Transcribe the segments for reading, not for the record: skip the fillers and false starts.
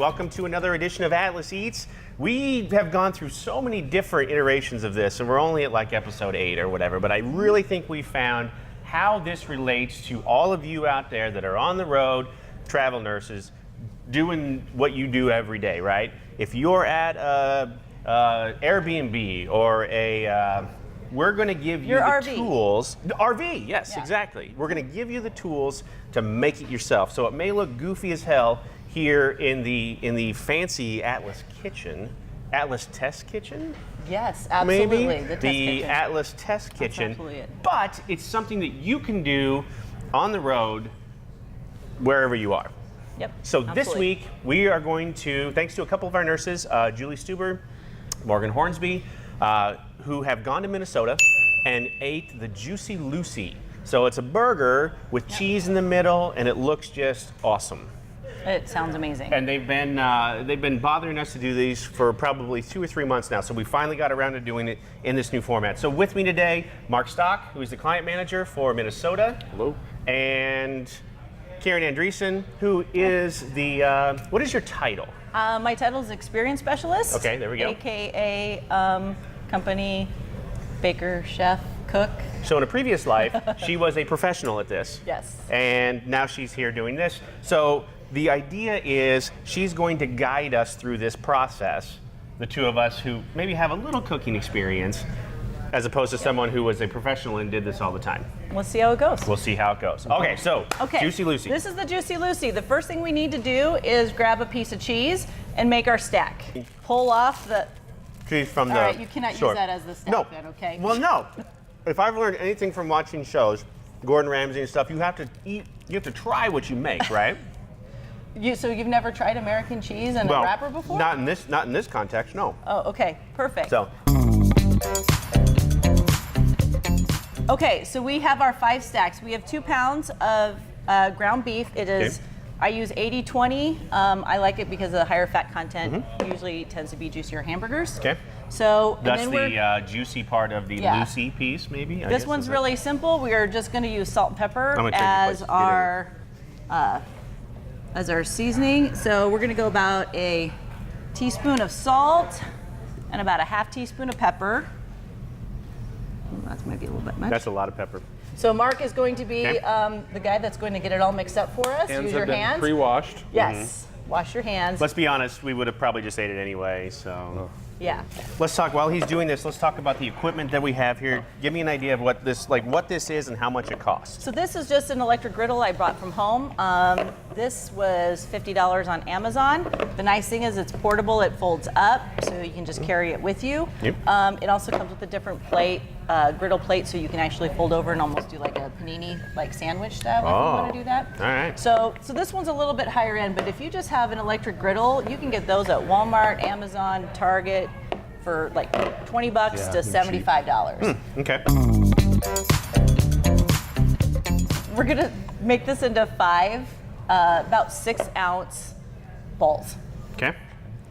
welcome to another edition of Atlas Eats. We have gone through so many different iterations of this, and we're only at like episode 8 or whatever, but I really think we found how this relates to all of you out there that are on the road, travel nurses, doing what you do every day, right? If you're at Airbnb or we're going to give you the tools. RV, yes, yeah. Exactly. We're going to give you the tools to make it yourself. So it may look goofy as hell here in the fancy Atlas kitchen, Atlas Test Kitchen. Yes, absolutely. Maybe the Atlas Test Kitchen. That's absolutely it. But it's something that you can do on the road wherever you are. Yep. So absolutely. This week we are going to, thanks to a couple of our nurses, Julie Stuber, Morgan Hornsby, who have gone to Minnesota and ate the Jucy Lucy. So it's a burger with cheese in the middle, and it looks just awesome. It sounds amazing. And they've been bothering us to do these for probably 2 or 3 months now. So we finally got around to doing it in this new format. So with me today, Mark Stock, who is the client manager for Minnesota. Hello. And Karen Andresen, who is the, what is your title? My title is Experience Specialist. Okay, there we go. AKA company, baker, chef, cook. So in a previous life, she was a professional at this. Yes. And now she's here doing this. So the idea is she's going to guide us through this process, the two of us who maybe have a little cooking experience, as opposed to someone who was a professional and did this all the time. We'll see how it goes. We'll see how it goes. Okay, so Jucy Lucy. This is the Jucy Lucy. The first thing we need to do is grab a piece of cheese and make our stack. Pull off the... From the, all right, you cannot use that as the stack then, okay? Well, no. If I've learned anything from watching shows, Gordon Ramsay and stuff, you have to eat, you have to try what you make, right? So you've never tried American cheese in a wrapper before? Not in this context, no. Oh, okay, perfect. So. Okay, so we have our 5 stacks. We have 2 pounds of ground beef. It is, I use 80-20. I like it because of the higher fat content. Usually tends to be juicier hamburgers. Okay. So that's the juicy part of the Lucy piece, maybe. This one's really simple. We are just going to use salt and pepper as our seasoning. So we're going to go about a teaspoon of salt and about a half teaspoon of pepper. That might be a little bit much. That's a lot of pepper. So Mark is going to be the guy that's going to get it all mixed up for us. Use your hands. Pre-washed. Yes. Wash your hands. Let's be honest, we would have probably just ate it anyway, so. Yeah. Let's talk, while he's doing this, let's talk about the equipment that we have here. Give me an idea of what this is and how much it costs. So this is just an electric griddle I brought from home. This was $50 on Amazon. The nice thing is it's portable, it folds up, so you can just carry it with you. Yep. It also comes with a different plate, griddle plate, so you can actually fold over and almost do like a panini, like sandwich style if you want to do that. All right. So this one's a little bit higher end, but if you just have an electric griddle, you can get those at Walmart, Amazon, Target, for like $20 to $75. Okay. We're gonna make this into 5, about 6-ounce balls. Okay.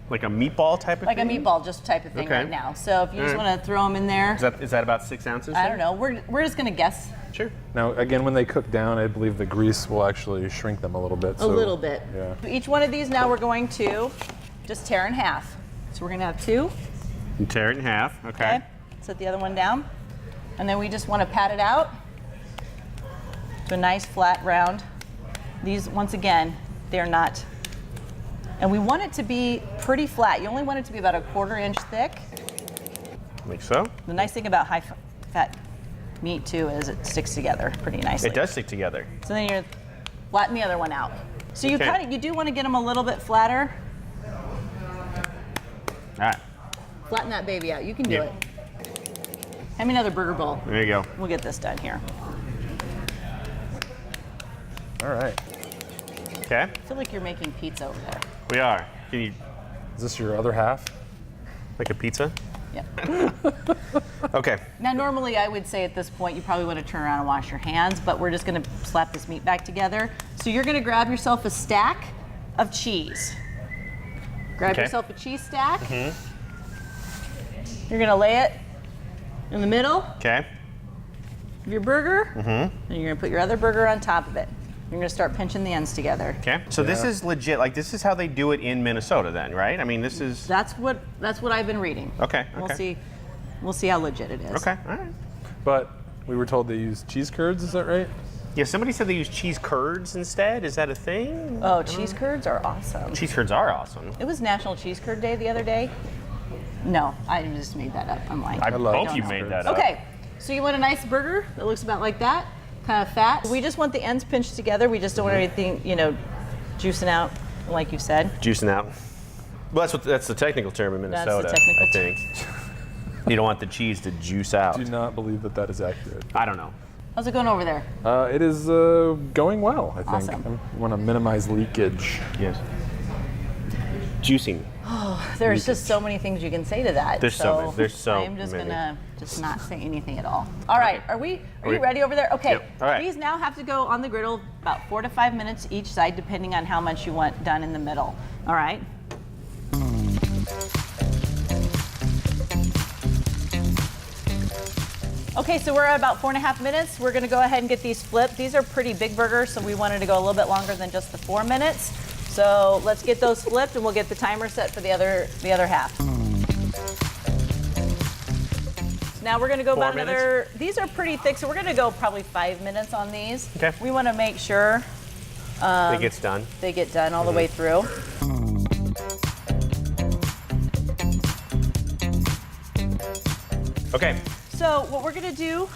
Like a meatball type of thing? Like a meatball, just type of thing right now. So if you just want to throw them in there. Is that about 6 ounces? I don't know. We're just gonna guess. Sure. Now, again, when they cook down, I believe the grease will actually shrink them a little bit. A little bit. Yeah. Each one of these now we're going to just tear in half. So we're gonna have 2. And tear it in half, okay. Set the other one down. And then we just want to pat it out to a nice flat round. These, once again, they're not. And we want it to be pretty flat. You only want it to be about a 1/4 inch thick. Like so. The nice thing about high fat meat too is it sticks together pretty nicely. It does stick together. So then you flatten the other one out. So you you do want to get them a little bit flatter. All right. Flatten that baby out. You can do it. Hand me another burger bowl. There you go. We'll get this done here. All right. Okay. I feel like you're making pizza over there. We are. Can you? Is this your other half? Like a pizza? Yeah. Okay. Now, normally I would say at this point you probably want to turn around and wash your hands, but we're just going to slap this meat back together. So you're going to grab yourself a stack of cheese. Grab yourself a cheese stack. You're gonna lay it in the middle of your burger, and you're gonna put your other burger on top of it. You're gonna start pinching the ends together. Okay. So this is legit. Like this is how they do it in Minnesota, then, right? I mean, this is. That's what I've been reading. Okay. We'll see how legit it is. Okay. All right. But we were told they use cheese curds. Is that right? Yeah. Somebody said they use cheese curds instead. Is that a thing? Oh, cheese curds are awesome. Cheese curds are awesome. It was National Cheese Curd Day the other day. No, I just made that up. I'm lying. I love hope cheese you made curds. that up. Okay, so you want a nice burger that looks about like that, kind of fat. We just want the ends pinched together. We just don't want anything, juicing out, like you said. Juicing out. Well, that's the technical term in That's the Minnesota. technical I think. You don't want the cheese to juice out. Do not believe that that is accurate. I don't know. How's it going over there? It is going well, I think. Awesome. I want to minimize leakage. Yes. Juicing. There's just so many things you can say to that. There's so many. There's so I'm just many. gonna just not say anything at all. All right, are you ready over there? Okay. Yep. All right. These now have to go on the griddle about 4 to 5 minutes each side, depending on how much you want done in the middle. All right. Okay, so we're at about 4.5 minutes. We're gonna go ahead and get these flipped. These are pretty big burgers, so we wanted to go a little bit longer than just the 4 minutes. So let's get those flipped and we'll get the timer set for the other half. Now we're gonna go 4 about another, these are pretty thick, so we're gonna go probably 5 minutes on these. Okay. We wanna make sure It gets done. they get done all the way through. Okay. So what we're gonna do,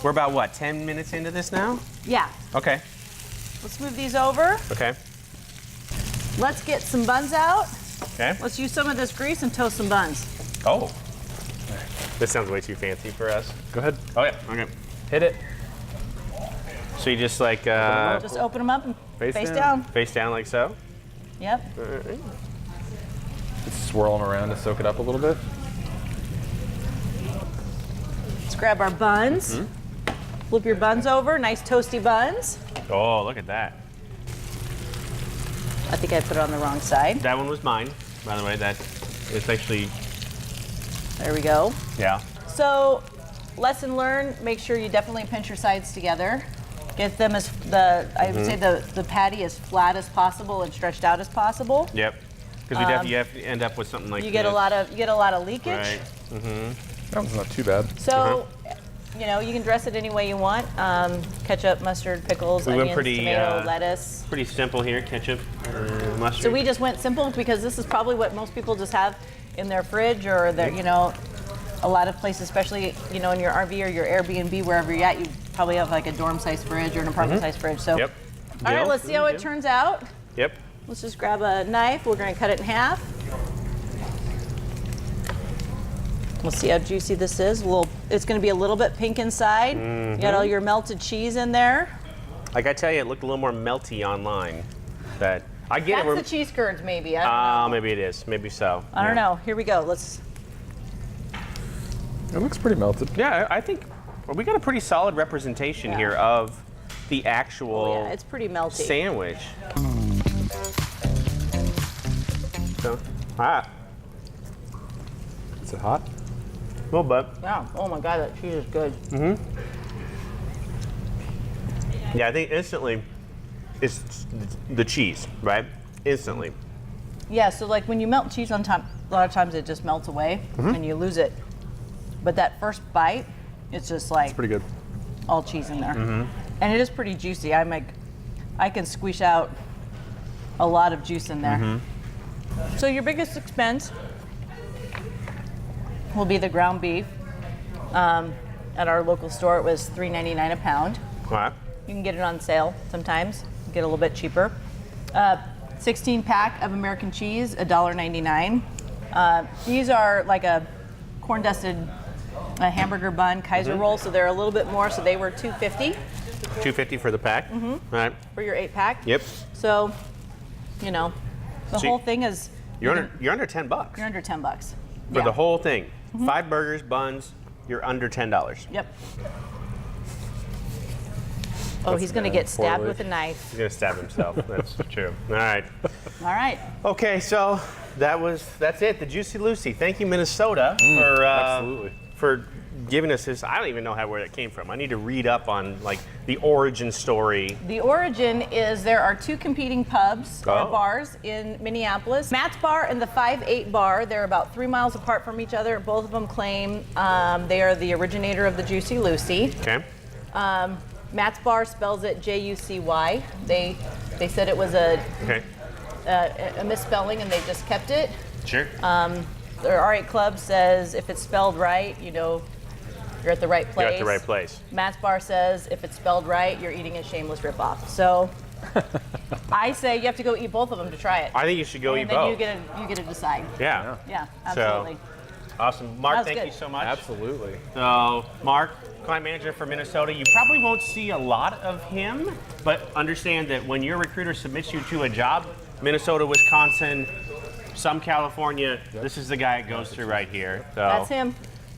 We're about what? 10 minutes into this now? yeah, Okay. let's move these over. Okay. Let's get some buns out. Okay. Let's use some of this grease and toast some buns. Oh. This sounds way too fancy for us. Go ahead. Oh yeah. Okay. Hit it. So you just like Just open them up and Face face down. down. face down like so. Yep. Just swirl them around to soak it up a little bit. Let's grab our buns. Flip your buns over, nice toasty buns. Oh, look at that. I think I put it on the wrong side. That one was mine, by the way. That it's actually There we go. yeah. So, lesson learned, make sure you definitely pinch your sides together. Get them I would say the patty as flat as possible and stretched out as possible. Yep. Because you have to end up with something like You get a lot of leakage. Right. That one's not too bad. So, you can dress it any way you want. Ketchup, mustard, pickles, We went onions, pretty, tomato, lettuce. Pretty simple here. Ketchup, mustard. So we just went simple because this is probably what most people just have in their fridge or their, a lot of places, especially, in your RV or your Airbnb, wherever you're at, you probably have like a dorm-sized fridge or an apartment-sized fridge. So, Yep. all right, Deal. let's see how it turns out. Yep. Let's just grab a knife. We're going to cut it in half. We'll see how juicy this is. It's going to be a little bit pink inside. You got all your melted cheese in there. Like I tell you, it looked a little more melty online. But I get That's it. the cheese curds, maybe. I don't know. Maybe it is. Maybe so. I don't know. Here we go. It looks pretty melted. Yeah, I think we got a pretty solid representation Yeah. here of the actual Yeah, it's pretty melty. sandwich. So, Is it hot? a little bit. Yeah. Oh my God, that cheese is good. Yeah, I think instantly it's the cheese, right? Instantly. Yeah. So like when you melt cheese on top, a lot of times it just melts away and you lose it. But that first bite, it's just like Pretty good. all cheese in there, and it is pretty juicy. I can squeeze out a lot of juice in there. So your biggest expense will be the ground beef. At our local store, it was $3.99 a pound. All right. You can get it on sale sometimes, get a little bit cheaper. 16 pack of American cheese, $1.99. These are like a corn dusted hamburger bun Kaiser roll, so they're a little bit more. So they were $2.50 $2.50 for the pack. All right. for your 8-pack. Yep. So, the So whole thing is You're under $10 you're under $10 for the whole thing. 5 burgers, buns. You're under $10. Yep. Oh, he's gonna get stabbed with a knife. He's gonna stab himself. That's true. All right. All right. Okay, so that's it. The Jucy Lucy. Thank you, Minnesota, absolutely. for giving us this. I don't even know where that came from. I need to read up on like the origin story. The origin is there are two competing pubs or Oh. bars in Minneapolis. Matt's Bar and the 5-8 Bar, they're about 3 miles apart from each other. Both of them claim they are the originator of the Jucy Lucy. Okay. Matt's Bar spells it Jucy. They said it was a Okay. misspelling and they just kept it. Sure. Their R8 Club says if it's spelled right, you know, you're at the right place. You're at the right place. Matt's Bar says if it's spelled right, you're eating a shameless ripoff. So I say you have to go eat both of them to try it. I think you should go eat and both. then you get to decide. Yeah. Yeah, absolutely. Awesome. Mark, That was thank good. you so much. Absolutely. So, Mark, client manager for Minnesota, you probably won't see a lot of him, but understand that when your recruiter submits you to a job, Minnesota, Wisconsin, some California, this is the guy it goes through right here. So, That's him.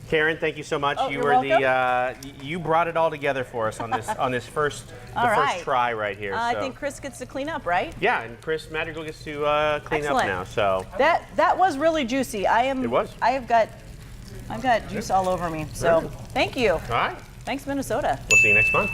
Karen, thank you so much. Oh, you you're were you brought it all together for us on this first right. try right here. I so. think Chris gets to clean up, right? Yeah, and Chris Madrigal gets to clean up Excellent. now. So That was really juicy. It was. I've got juice all over me. So thank you. all right, Thanks, Minnesota. we'll see you next month.